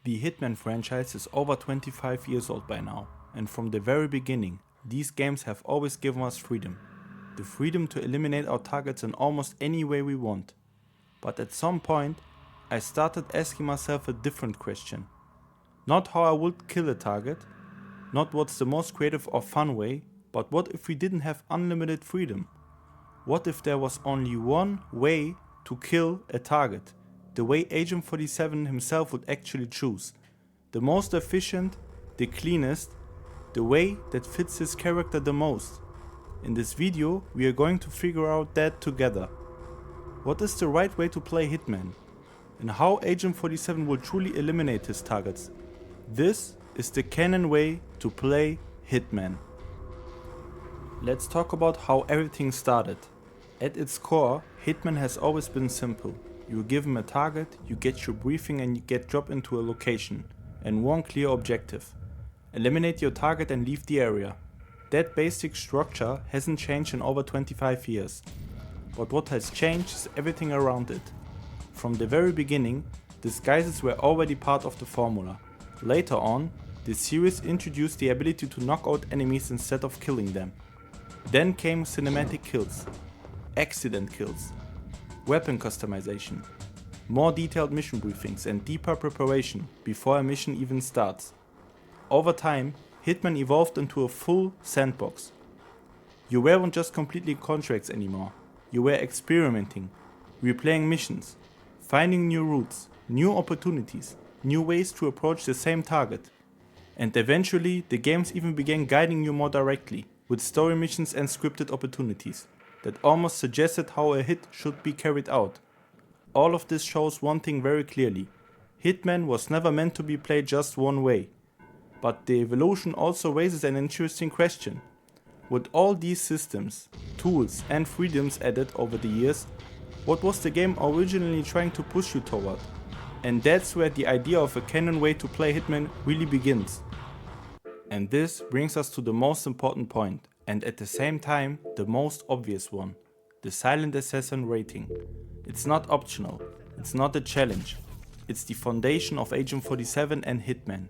The Hitman franchise is over 25 years old by now, and from the very beginning, these games have always given us freedom. The freedom to eliminate our targets in almost any way we want. But at some point, I started asking myself a different question. Not how I would kill a target, not what's the most creative or fun way, but what if we didn't have unlimited freedom? What if there was only one way to kill a target? The way Agent 47 himself would actually choose. The most efficient, the cleanest, the way that fits his character the most. In this video, we are going to figure out that together. What is the right way to play Hitman? And how Agent 47 will truly eliminate his targets. This is the Canon way to play Hitman. Let's talk about how everything started. At its core, Hitman has always been simple. You give him a target, you get your briefing and you get dropped into a location. And one clear objective. Eliminate your target and leave the area. That basic structure hasn't changed in over 25 years. But what has changed is everything around it. From the very beginning, disguises were already part of the formula. Later on, the series introduced the ability to knock out enemies instead of killing them. Then came cinematic kills, accident kills, weapon customization, more detailed mission briefings and deeper preparation before a mission even starts. Over time, Hitman evolved into a full sandbox. You weren't just completing contracts anymore, you were experimenting, replaying missions, finding new routes, new opportunities, new ways to approach the same target. And eventually, the games even began guiding you more directly, with story missions and scripted opportunities that almost suggested how a hit should be carried out. All of this shows one thing very clearly. Hitman was never meant to be played just one way. But the evolution also raises an interesting question. With all these systems, tools and freedoms added over the years, what was the game originally trying to push you toward? And that's where the idea of a canon way to play Hitman really begins. And this brings us to the most important point, and at the same time the most obvious one, the silent assassin rating. It's not optional, it's not a challenge, it's the foundation of Agent 47 and Hitman.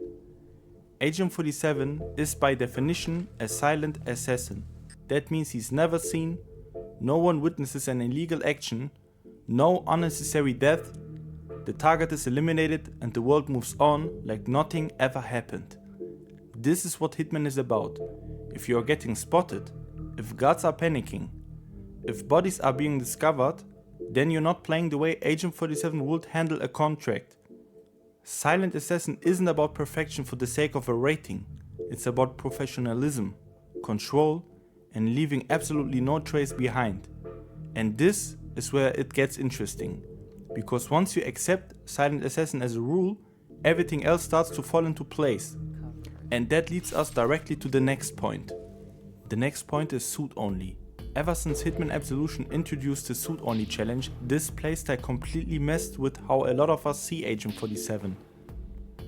Agent 47 is by definition a silent assassin. That means he's never seen, no one witnesses an illegal action, no unnecessary death, the target is eliminated and the world moves on like nothing ever happened. This is what Hitman is about. If you are getting spotted, if guards are panicking, if bodies are being discovered, then you're not playing the way Agent 47 would handle a contract. Silent Assassin isn't about perfection for the sake of a rating. It's about professionalism, control, and leaving absolutely no trace behind. And this is where it gets interesting. Because once you accept Silent Assassin as a rule, everything else starts to fall into place. And that leads us directly to the next point. The next point is suit only. Ever since Hitman Absolution introduced the suit only challenge, this playstyle completely messed with how a lot of us see Agent 47.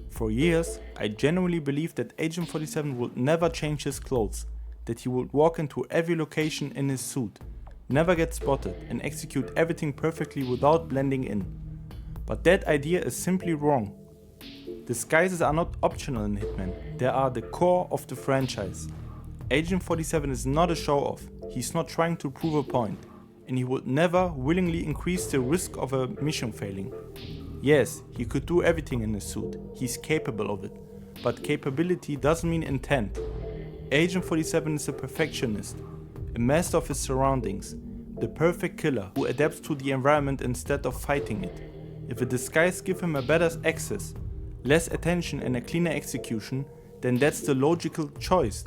For years, I genuinely believed that Agent 47 would never change his clothes, that he would walk into every location in his suit, never get spotted and execute everything perfectly without blending in. But that idea is simply wrong. Disguises are not optional in Hitman, they are the core of the franchise. Agent 47 is not a show-off, he's not trying to prove a point, and he would never willingly increase the risk of a mission failing. Yes, he could do everything in his suit, he's capable of it, but capability doesn't mean intent. Agent 47 is a perfectionist, a master of his surroundings, the perfect killer who adapts to the environment instead of fighting it. If a disguise gives him a better access, less attention and a cleaner execution, then that's the logical choice.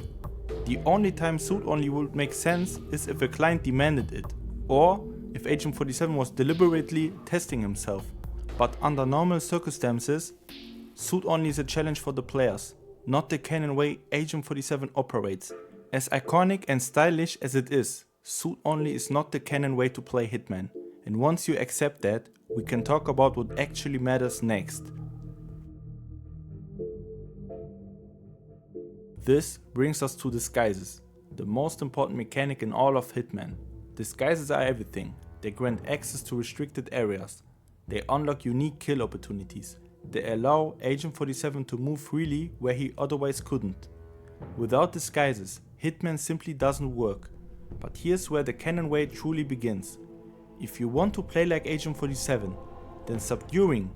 The only time suit only would make sense is if a client demanded it, or if Agent 47 was deliberately testing himself. But under normal circumstances, suit only is a challenge for the players, not the canon way Agent 47 operates. As iconic and stylish as it is, suit only is not the canon way to play Hitman. And once you accept that, we can talk about what actually matters next. This brings us to disguises, the most important mechanic in all of Hitman. Disguises are everything. They grant access to restricted areas. They unlock unique kill opportunities. They allow Agent 47 to move freely where he otherwise couldn't. Without disguises, Hitman simply doesn't work. But here's where the Canon way truly begins. If you want to play like Agent 47, then subduing,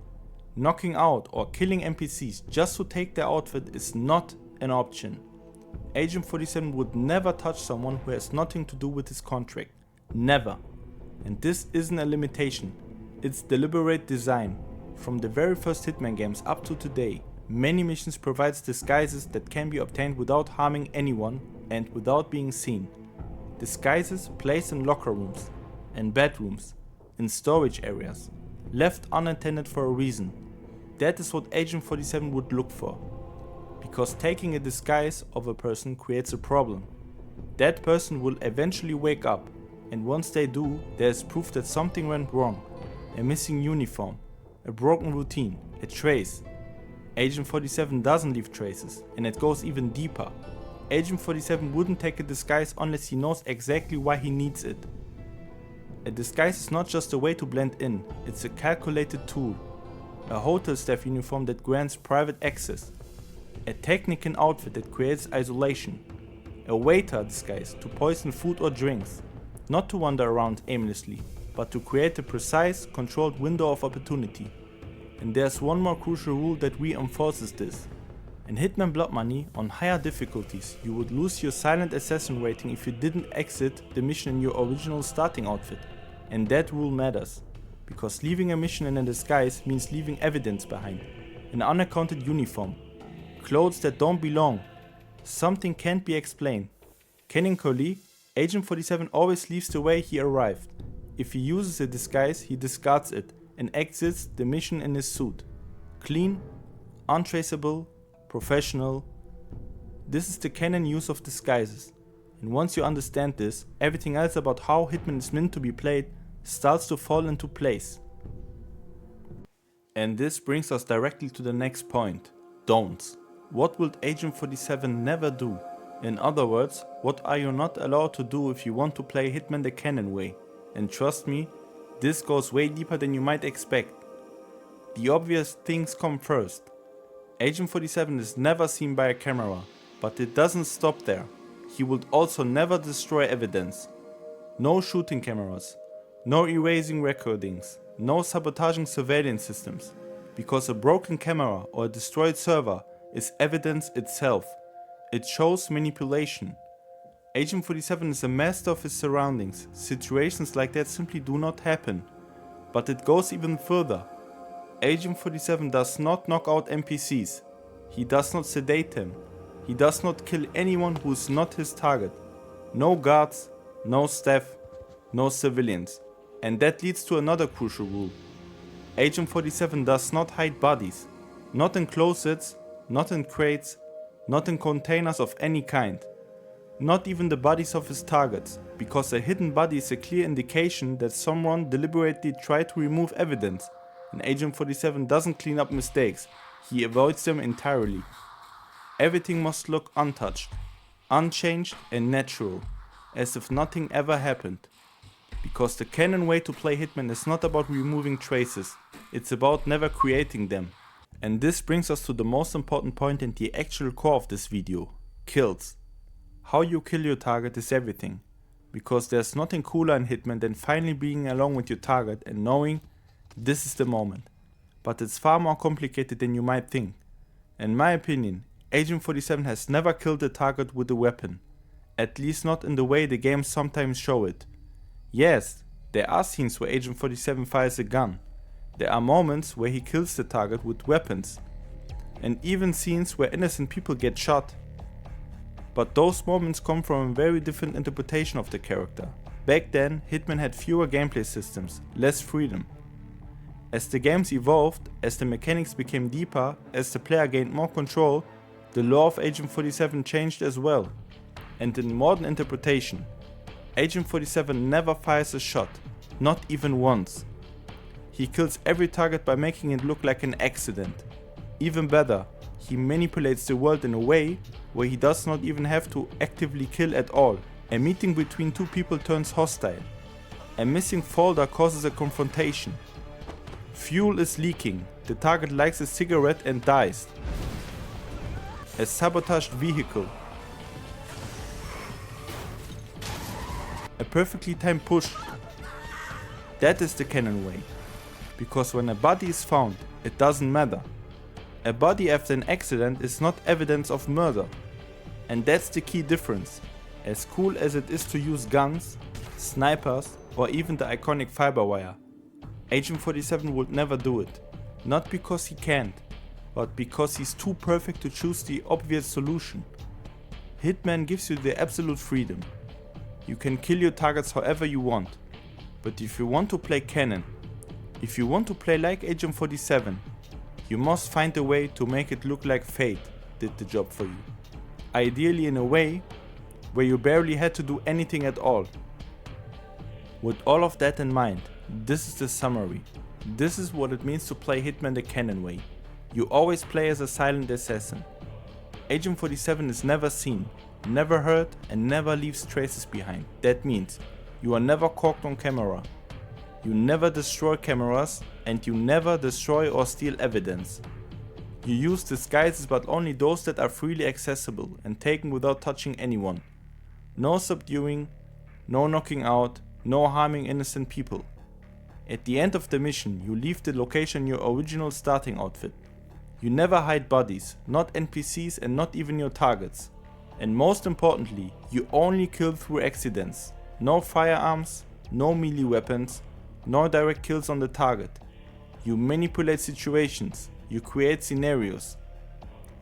knocking out or killing NPCs just to take their outfit is not an option. Agent 47 would never touch someone who has nothing to do with his contract. Never. And this isn't a limitation, it's deliberate design. From the very first Hitman games up to today, many missions provides disguises that can be obtained without harming anyone and without being seen. Disguises placed in locker rooms, in bedrooms, in storage areas, left unattended for a reason. That is what Agent 47 would look for. Because taking a disguise of a person creates a problem. That person will eventually wake up, and once they do, there is proof that something went wrong. A missing uniform, a broken routine, a trace. Agent 47 doesn't leave traces, and it goes even deeper. Agent 47 wouldn't take a disguise unless he knows exactly why he needs it. A disguise is not just a way to blend in, it's a calculated tool. A hotel staff uniform that grants private access. A technical outfit that creates isolation. A waiter disguise to poison food or drinks. Not to wander around aimlessly, but to create a precise, controlled window of opportunity. And there's one more crucial rule that reinforces this. In Hitman Blood Money, on higher difficulties, you would lose your silent assassin rating if you didn't exit the mission in your original starting outfit. And that rule matters, because leaving a mission in a disguise means leaving evidence behind. An unaccounted uniform, clothes that don't belong, something can't be explained. Canonically, Agent 47 always leaves the way he arrived. If he uses a disguise, he discards it and exits the mission in his suit. Clean, untraceable, professional. This is the canon use of disguises. And once you understand this, everything else about how Hitman is meant to be played starts to fall into place. And this brings us directly to the next point. Don'ts. What would Agent 47 never do? In other words, what are you not allowed to do if you want to play Hitman the Canon way? And trust me, this goes way deeper than you might expect. The obvious things come first. Agent 47 is never seen by a camera, but it doesn't stop there. He would also never destroy evidence. No shooting cameras, no erasing recordings, no sabotaging surveillance systems, because a broken camera or a destroyed server is evidence itself. It shows manipulation. Agent 47 is a master of his surroundings. Situations like that simply do not happen. But it goes even further. Agent 47 does not knock out NPCs. He does not sedate them. He does not kill anyone who is not his target. No guards, no staff, no civilians. And that leads to another crucial rule. Agent 47 does not hide bodies. Not in closets, not in crates, not in containers of any kind. Not even the bodies of his targets, because a hidden body is a clear indication that someone deliberately tried to remove evidence, and Agent 47 doesn't clean up mistakes, he avoids them entirely. Everything must look untouched, unchanged and natural, as if nothing ever happened. Because the canon way to play Hitman is not about removing traces, it's about never creating them. And this brings us to the most important point and the actual core of this video, kills. How you kill your target is everything, because there's nothing cooler in Hitman than finally being alone with your target and knowing this is the moment. But it's far more complicated than you might think. In my opinion, Agent 47 has never killed a target with a weapon, at least not in the way the games sometimes show it. Yes, there are scenes where Agent 47 fires a gun. There are moments where he kills the target with weapons, and even scenes where innocent people get shot. But those moments come from a very different interpretation of the character. Back then, Hitman had fewer gameplay systems, less freedom. As the games evolved, as the mechanics became deeper, as the player gained more control, the lore of Agent 47 changed as well. And in modern interpretation, Agent 47 never fires a shot, not even once. He kills every target by making it look like an accident. Even better, he manipulates the world in a way where he does not even have to actively kill at all. A meeting between two people turns hostile. A missing folder causes a confrontation. Fuel is leaking, the target lights a cigarette and dies. A sabotaged vehicle. A perfectly timed push. That is the Canon way. Because when a body is found, it doesn't matter. A body after an accident is not evidence of murder. And that's the key difference. As cool as it is to use guns, snipers, or even the iconic fiber wire, Agent 47 would never do it. Not because he can't, but because he's too perfect to choose the obvious solution. Hitman gives you the absolute freedom. You can kill your targets however you want. But if you want to play Canon, if you want to play like Agent 47, you must find a way to make it look like Fate did the job for you. Ideally in a way where you barely had to do anything at all. With all of that in mind, this is the summary. This is what it means to play Hitman the Canon way. You always play as a silent assassin. Agent 47 is never seen, never heard, and never leaves traces behind. That means you are never caught on camera. You never destroy cameras, and you never destroy or steal evidence. You use disguises, but only those that are freely accessible and taken without touching anyone. No subduing, no knocking out, no harming innocent people. At the end of the mission, you leave the location in your original starting outfit. You never hide bodies, not NPCs and not even your targets. And most importantly, you only kill through accidents. No firearms, no melee weapons, no direct kills on the target. You manipulate situations, you create scenarios.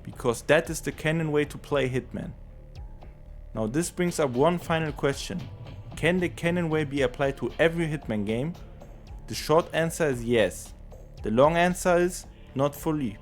Because that is the Canon way to play Hitman. Now this brings up one final question. Can the Canon way be applied to every Hitman game? The short answer is yes. The long answer is not fully.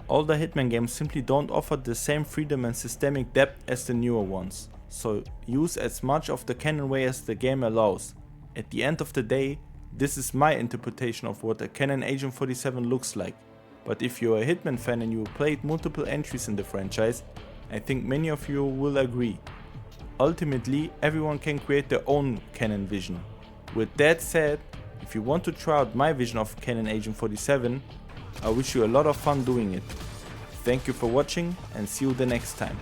Older Hitman games simply don't offer the same freedom and systemic depth as the newer ones, so use as much of the Canon way as the game allows. At the end of the day, this is my interpretation of what a Canon Agent 47 looks like. But if you're a Hitman fan and you played multiple entries in the franchise, I think many of you will agree. Ultimately, everyone can create their own Canon vision. With that said, if you want to try out my vision of Canon Agent 47, I wish you a lot of fun doing it. Thank you for watching and see you the next time.